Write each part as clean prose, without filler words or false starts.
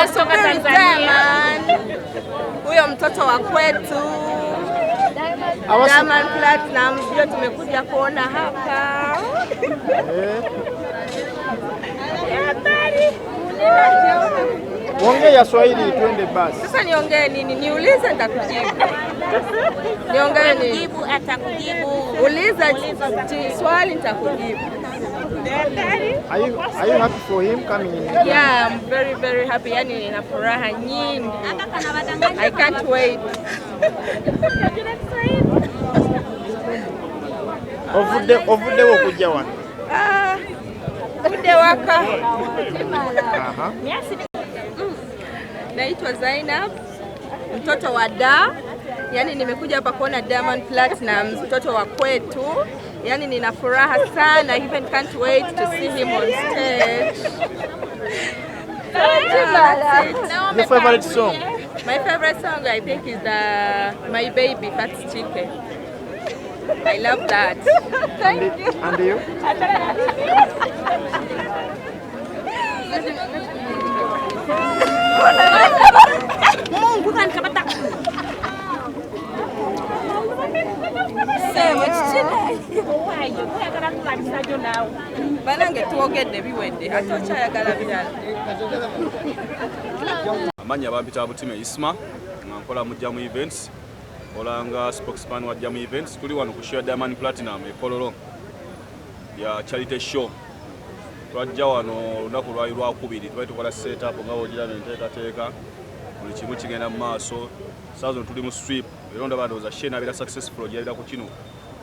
tunasubiri Diamond. Huyo mtoto wa kwetu. Diamond Platinumz ndio tumekuja kuona hapa. Ongea Swahili twende basi. Sasa niongee nini? Niulize nitakujibu. Niongee nini? Jibu atakujibu. Uliza swali nitakujibu. Are you happy for him coming in? Yeah, I'm very very happy. Yani nina furaha nyingi. I can't wait. Ovudde okujja wano. Ovudde waka. Naitwa Zainab, mtoto wa Da. Yani nimekuja hapa kuona Diamond Platinumz, mtoto wa kwetu. Yani nina furaha sana. I even can't wait to see him on stage. Your favorite song? My favorite song I think is My Baby, Fat Chicken. I love that. Thank you. And you? Mungu kan kapata. Banange tuogedde biwedde ate okyayagala birala. Amanya bampita Butime Isma nga nkola mu Jamu Events, olanga spokesman wa Jamu Events. Tuli wano kushare Diamond Platinum kololo ya charity show. Twajja wano olunaku lwali lwakubiri twali tukola set up nga wogira nteekateeka buli kimu kigenda mu maaso. Saazo tuli mu strip era ndaba ndowooza shena abeera successful ogyalira ku kino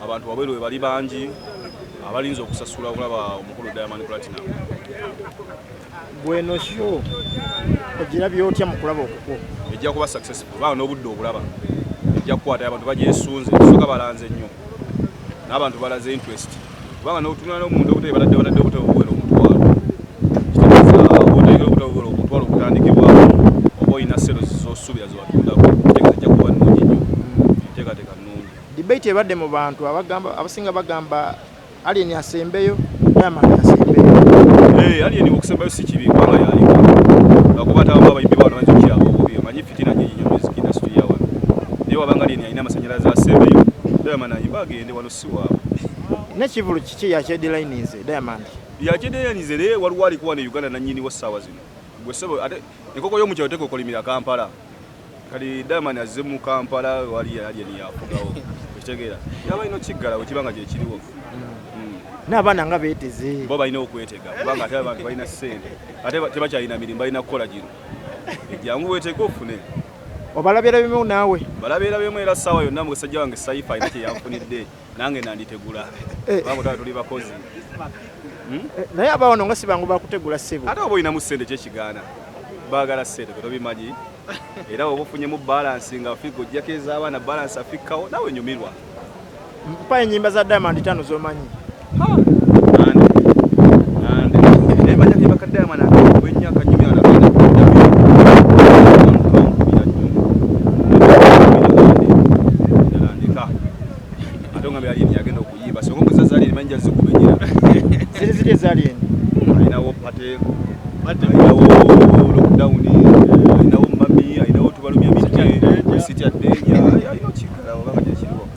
abantu wabweru we bali bangi abalinza okusasula okulaba omukulu Diamond Platinum. Bweno show ogira byotya mu kulaba okukwo ejja kuba successful baa n'obudde okulaba ejja kukwata abantu bagyesunze soka balanze nnyo n'abantu balaze interest kubanga n'otunula n'omuntu obutebe badde obutebe obuwera omutwalo kitegeeza obutegera obutebe obuwera omutwalo okutandikibwawo oba olina sero z'osuubira zewatundako kitegeeza ejja kuba nnungi nnyo enteekateeka nnungi. debate ebadde mu bantu abasinga bagamba Alien asembeyo Diamond asembeyo. Alien okusembayo si kibi kubanga yaliko lwakuba tababa abayimbi bano banzo kyabo obubi amanyi fitina nyingi nnyo music industry yawa naye wabanga Alien alina amasanyalaze asembeyo Diamond ayimba agende wano si waabwe. Nekivulu kiki yakyedirayinize Diamond? Yakyedirayinize naye waliwo alikuwa ne Uganda nannyini wa ssaawa zino gwe ssebo ate enkoko y'omukyalo teka okolimira Kampala kati Diamond azze mu Kampala wali Alien yafugawo ekitegeera yaba ino kiggala bwe kibanga gye kiriwo. N'abaana nga beeteze bo balina okwetega kubanga ate abantu balina ssente ate tebakyalina mirimu balina kukola gino ejjangu weetega ofune. Obalabira bimu naawe? Balabira bimu era ssaawa yonna musajja wange Saifa alina kye yanfunidde nange nanditegula kubanga otaba tuli bakozi. Naye abawano nga si bangu bakutegula ssebo ate oba olinamu ssente kyekigaana baagala ssente kwe tobimanyi era oba ofunyemu balansi nga figa ojjako ez'abaana balansi afikkawo nawe nyumirwa. Mpa ennyimba za Diamond 5 z'omanyi. Naye manya kebaka Diamond akwennya akanyumya anagenda kuandika ate nga Alien yagenda okuyimba songa omuzazi Alien manja zikumenyera ziri ez'Alien alinawo pate alinawo lockdown alinawo mami alinawo tubalumya miti siti addenya alina kiggala obanga gyekiriwo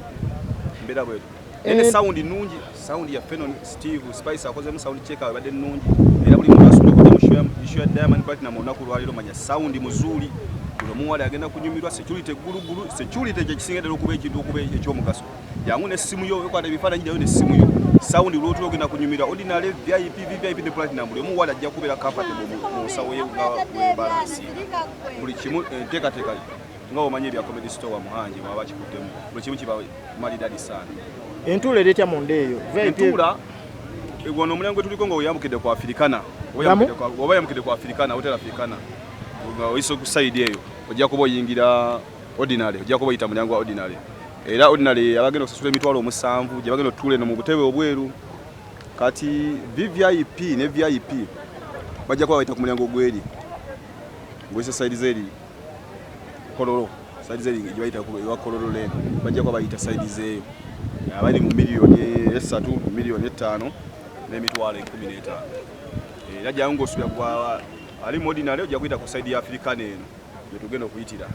mbeera bwetu. Ene sound nungi sound ya Fenon Steve Spice akozemu sound check abadde nungi era buli muntu asubira kujja mu show ya Diamond Platinum onaku lwaliro manya sound muzuri buli omuwala agenda kunyumirwa security gulugulu security gyekisingendera okuba ekintu okuba ekyomugaso yangu n'essimu yo yokwata ebifaananyi byayo n'essimu yo sound lwotula ogenda kunyumirwa ordinary VIP ne Platinum buli omuwala ajja kubeera comfortable mu nsawo ye nga balance buli kimu enteekateeka nga omanyi ebya comedy store wa Muhanji baba kikuddemu buli kimu kiba malidadi sana. Entula eretya mu ndeeyo entula wano omulango tuliko nga oyambukidde ku Afrikana oba yambukidde ku Afrikana hotel Afrikana nga oyise ku side eyo ojja kuba oyingira ordinary ojja kuba oyita mulyango wa ordinary era ordinary abagenda okusasula emitwalo 7 gye bagenda otuula eno mu butebe obweru kati VVIP ne VIP bajja kuba bayita ku mulyango ogweri ngwese side zeri kololo side zeri gye bayita ku kololo leno bajja kuba bayita side zeeyo abali mu miliyoni 3 miliyoni 5 n'emitwalo 15 era jangu osubira kwa ali modinale ojja kuyita ku side ya African eno gye tugenda okuyitira.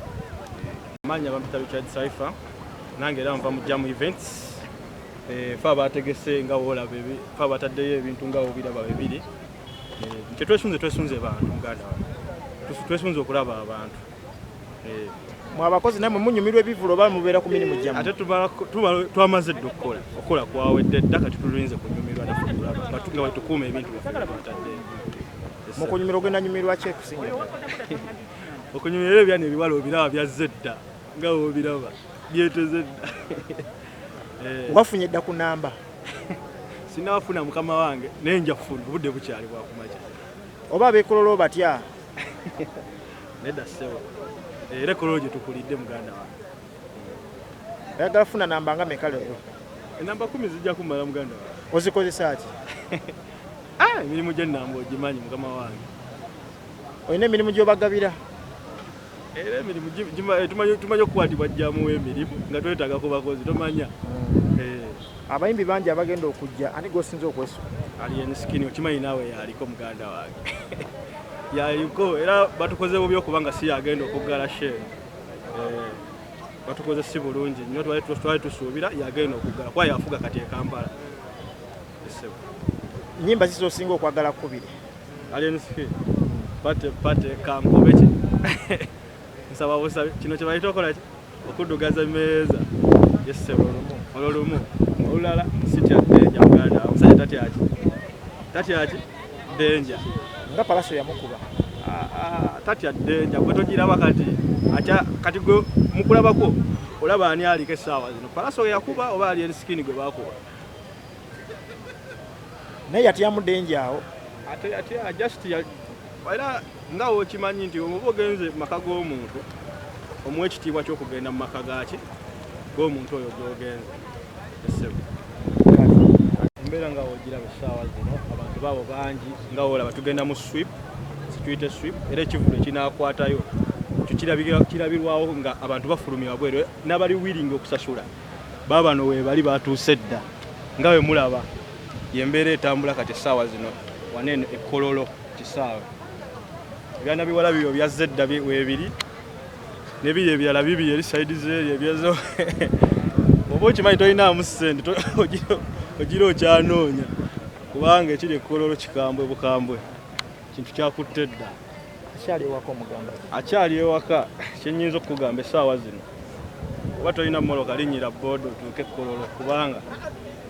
Manya bampita Richard Saifa nange era nva mu Jam Events. Fa bategese nga wola bebe fa bataddeyo ebintu nga obiraba bebiri. Twesunze bantu muganda wange. Twesunze okulaba abantu. Mwa abakozi namwe munyumirwa ebivulo ba mubeera ku mirimu gyammwe. Ate twamaze dde okukola kwawedde dda kati tulinze kunyumirwa nafe kulaba nga tunga tukuuma ebintu batadde. Mu kunyumirwa ogenda nyumirwa ki ekusinga? Okunyumirwa ebyana ebiwala obiraba bya zedda nga obiraba byeteze dda. Wafunye dda ku namba? Sinafuna mukama wange naye nja kufuna obudde bukyali bwa kumakya. Oba abeekololo batya? Nedda sewa. Era kololo gye tukulidde muganda wange. Oyagala funa namba nga meka leero? Namba 10 zijja kumala muganda wange. Ozikozesa ki? Emirimu gy'ennamba ogimanyi mukama wange. Olina emirimu gy'obagabira? Era emirimu tumanyi okukwatibwa jjamu w'emirimu nga twetaaga ku bakozi tomanya. Abayimbi bangi abagenda okujja ani g'osinza okwesuka? Alien Skin okimanyi naawe yaliko muganda wange. Yaliko era batukoze bubi okubanga si yagenda okuggala share. Batukoze si bulungi nnyo twali tusuubira yagenda okuggala kwa yafuga kati e Kampala. Nnyimba zizo osinga okwagala kubiri? Alien Skin pate kankobeki. Nsaba busabe kino kye bayita okola ki okuddugaza emmeeza. Olulumu olulala sitya denja muganda omusajja tatyaki denja nga palaso yamukuba. Tatya denja gwe togiraba kati gwe mukulabako olaba ani aliko essaawa zino palaso yakuba oba Alien Skin gwe bakuba. Naye yatyamu denja awo? Ate just era nga okimanyi nti omuba ogenze mu maka g'omuntu omuwa ekitiibwa ky'okugenda mu maka gaaki g'omuntu oyo gy'ogenze. Embeera nga ogiraba essaawa zino abantu baabo bangi nga olaba tugenda mu sweep situyite sweep era ekivulo ekinaakwatayo kirabirwawo nga abantu bafulumya wabweru n'abali willing okusasula baba bano we bali batuuse dda nga we mulaba yembeera etambula kati essaawa zino wanene ekkololo kisaawe ebyana biwala bibyo bya zedda weebiri nebiri ebirala bibiri eri saidi zeeri ebyezo oba okimanyi tolinaamu ssente ogira okyanoonya kubanga ekiri ekkololo kikambwe bukambwe kintu kyakutte dda. Akyali ewaka omugamba? Akyali ewaka kyenyinza okukugamba essaawa zino oba tolina mmoloka linnyira booda otuuke ekkololo kubanga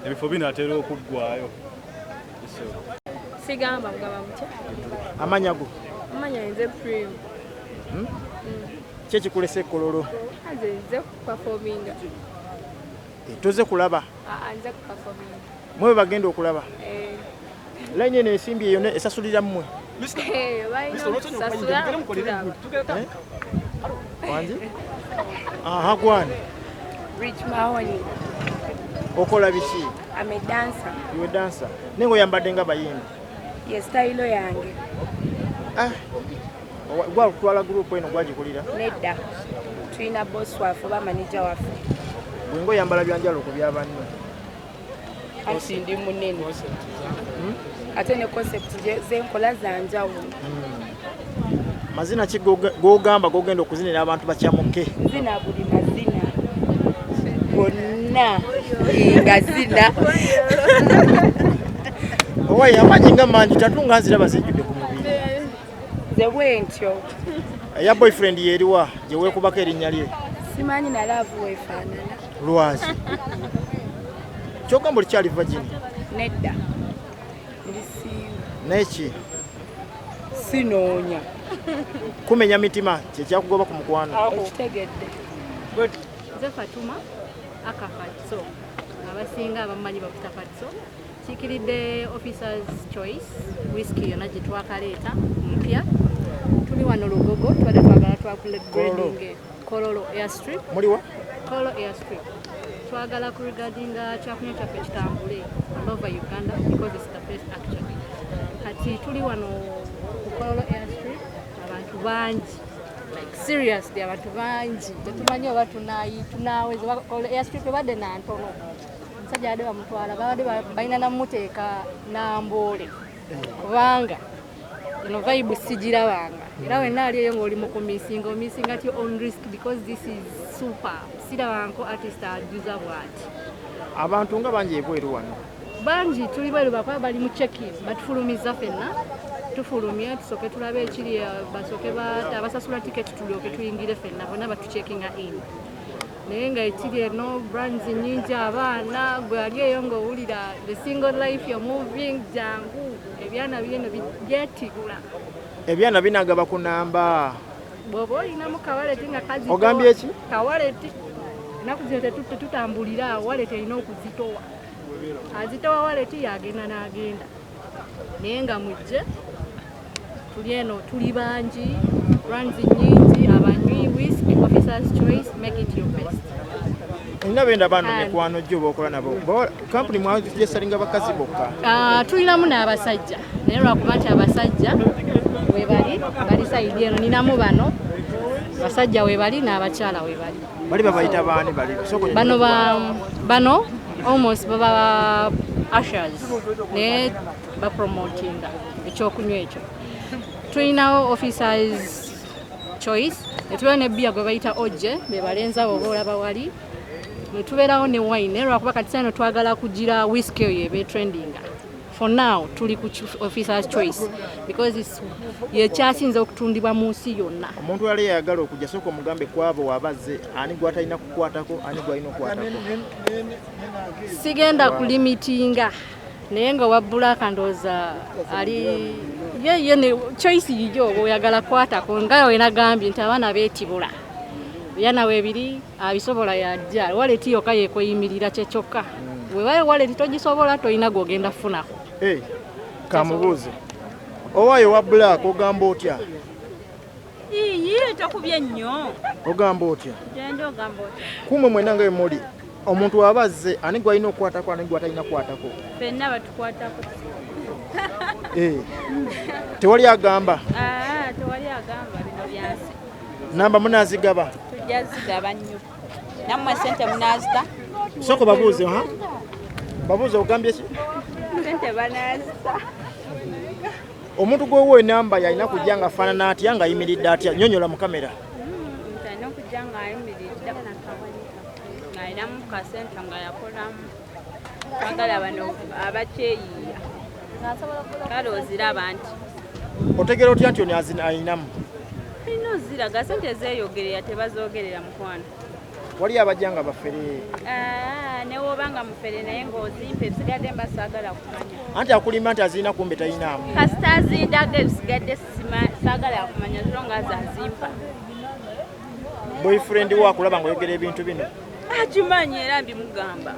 ebifo binaatera okuggwayo. Sigamba mugamba mutya? Amanya go? Amanya nze Prim. Ki ekikulesa ekkololo? Nze kuperforminga. Toze kulaba? Nze kuperforminga. Mwe bagenda okulaba? Layini eno ensimbi eyo esasulira mmwe? Wangi? Gwani? Rich Mahoney. Okola biki? I'm a dancer. You a dancer? Nengo yambadde nga bayimbi? Yes, style yange. Gwa kutwala group eno gwagikulira? Nedda. Tulina boss waffe oba manager waffe. Bwengo yambala byanjalo ku byabanne. Ati ndi munene. Ate ne concept zenkola zanjawulo. Mazina ki gogamba gogenda okuzinira abantu bakyamuke? Zina buli mazina. Gonna nga zina. Owaye amanyi nga mangi tatunga nziraba zijjudde ku mubiri. Ze bwentyo. Eya boyfriend yeriwa gye weekubako erinnya lye? Simanyi na love weefaanana. Lwazi. Kyogamba olikyali virgin? Nedda. Ndisiima. Neki? Sinoonya. Kumenya mitima kyekyakugoba ku mukwano? Okitegedde. Nze Fatuma Akafatso abasinga abamanyi bakuta Fatso kikiridde Officers Choice whisky yonna gye twakaleeta mpya. Tuli wano Lugogo tubadde twagala twakugrading Kololo Airstrip. Muliwa? Kololo Airstrip. Twagala kuregardinga kyakunywa kyaffe kitambule all over Uganda because it's the best actually. Kati tuli wano ku Kololo Airstrip abantu bangi. Like seriously abantu bangi tetumanyi oba tunaweza Kololo Airstrip badde na ntono. Musajja yadde bamutwala babadde balina namuteeka Namboole kubanga eno vibe sigirabanga era wenna aliyo ng'oli mu kumisinga omisinga ti on risk because this is super sirabanko artist ajuza bwati abantu nga bangi ebweru wano bangi tuli bweru bakuba bali mu check-in batufulumiza ffenna tufulumye tusooke tulabe ekiri basooke abasasula tiketi tulyoke tuyingire ffenna bonna batucheckinga in naye nga ekiri eno brands nyingi abaana gwe ali eyo ng'owulira the single life you're moving jangu ebyana byeno byetigula ebyana binagaba ku namba bw'oba olinamu kawaleti nga kazi ogambye eki kawaleti ennaku zino tetutambulira waleti erina okuzitowa azitowa waleti yagenda n'agenda naye nga mujje tuli eno tuli bangi brands nyingi abanywi whisky officers choice make it your best olina benda bano mikwano gyo b'okola nabo kampuni mwajesalinga bakazi bokka tulinamu n'abasajja naye lwakuba nti abasajja webali bali saidi eno ninamu bano basajja webali n'abakyala webali bali babayita baani bali bano almost baba ushers naye bapromotinga ekyokunywa ekyo tulinawo officers choice netubeera ne bia gwe bayita oje bebalenza oba olaba wali netubeerawo ne wine naye lwakuba kati sano twagala kugira whisky eyo eba trendinga for now tuli ku officers choice because yekyasinze okutundibwa mu nsi yonna omuntu ali yayagala okujja sooka omugambe kwabo wabazze ani gwatalina kukwatako ani gwalina okukwatako sigenda kulimitinga naye nga wabbula akandooza ali ye ne choice yiyo oba oyagala kukwatako nga we nagambye nti abaana beetibula byana weebiri abisobola yajja waleti yokka yekweyimirira kyekyokka webaye waleti togisobola tolina gwogenda kufunako kamubuuze owaayo wa black ogamba otya tokubye nnyo ogamba otya genda ogamba otya kumwe mwena nga emuli omuntu wabazze ani gwalina okukwatako ani gwatalina kukwatako ffenna batukwatako tewali agamba tewali agamba bino byansi namba munazigaba tujja zigaba nnyo nammwe sente munazita soko babuuze babuuze ogambye ki sente banazita omuntu gwewa enamba yalina kujja nga afaanana atya nga ayimiridde atya nyonyola mu kamera alina okujja nga ayimiridde ng'alinamu kasente nga yakolamu twagala bano abakyeyiiya kale oziraba nti otegera otya nti oni alinamu alina oziraga sente zeeyogerera tebazoogerera mukwano wali abajja nga bafere newoba nga mufere naye ng'ozimpa ebisigadde mba saagala kumanya anti akulima nti azirina kumbe talinaamu kasita azindaga ebisigadde saagala kumanya ziro nga azazimpa boyfriend wo akulaba ng'oyogera ebintu bino akimanyi era mbimugamba